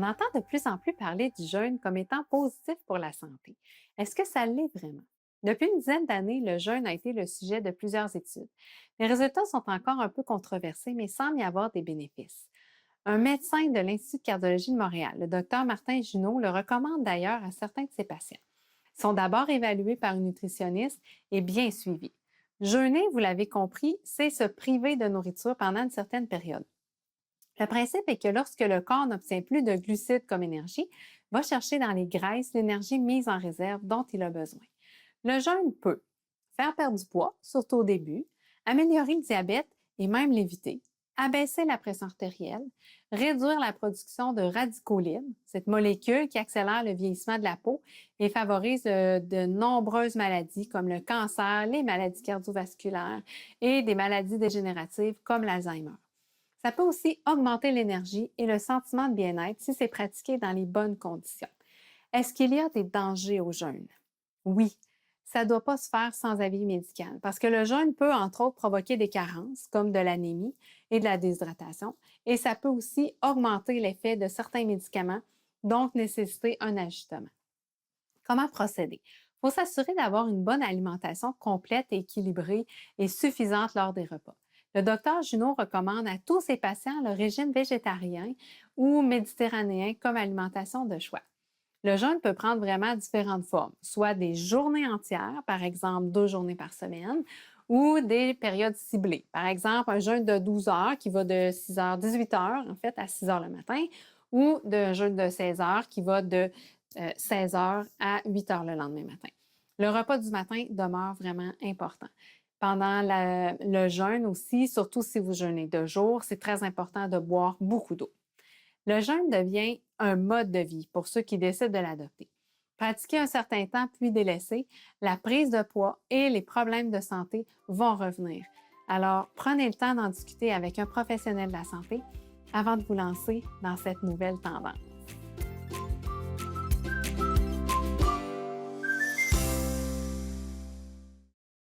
entend de plus en plus parler du jeûne comme étant positif pour la santé. Est-ce que ça l'est vraiment? Depuis une dizaine d'années, le jeûne a été le sujet de plusieurs études. Les résultats sont encore un peu controversés, mais il semble y avoir des bénéfices. Un médecin de l'Institut de cardiologie de Montréal, le docteur Martin Junot, le recommande d'ailleurs à certains de ses patients. Ils sont d'abord évalués par une nutritionniste et bien suivis. Jeûner, vous l'avez compris, c'est se priver de nourriture pendant une certaine période. Le principe est que lorsque le corps n'obtient plus de glucides comme énergie, va chercher dans les graisses l'énergie mise en réserve dont il a besoin. Le jeûne peut faire perdre du poids, surtout au début, améliorer le diabète et même l'éviter, abaisser la pression artérielle, réduire la production de radicaux libres, cette molécule qui accélère le vieillissement de la peau et favorise de nombreuses maladies comme le cancer, les maladies cardiovasculaires et des maladies dégénératives comme l'Alzheimer. Ça peut aussi augmenter l'énergie et le sentiment de bien-être si c'est pratiqué dans les bonnes conditions. Est-ce qu'il y a des dangers au jeûne? Oui, ça ne doit pas se faire sans avis médical parce que le jeûne peut, entre autres, provoquer des carences comme de l'anémie et de la déshydratation et ça peut aussi augmenter l'effet de certains médicaments, donc nécessiter un ajustement. Comment procéder? Il faut s'assurer d'avoir une bonne alimentation complète et équilibrée et suffisante lors des repas. Le docteur Junot recommande à tous ses patients le régime végétarien ou méditerranéen comme alimentation de choix. Le jeûne peut prendre vraiment différentes formes, soit des journées entières, par exemple 2 journées par semaine, ou des périodes ciblées. Par exemple, un jeûne de 12 heures qui va de 6 heures, 18 heures en fait, à 6 heures le matin, ou un jeûne de 16 heures qui va de 16 heures à 8 heures le lendemain matin. Le repas du matin demeure vraiment important. Pendant le jeûne aussi, surtout si vous jeûnez de jour, c'est très important de boire beaucoup d'eau. Le jeûne devient un mode de vie pour ceux qui décident de l'adopter. Pratiquer un certain temps puis délaisser, la prise de poids et les problèmes de santé vont revenir. Alors, prenez le temps d'en discuter avec un professionnel de la santé avant de vous lancer dans cette nouvelle tendance.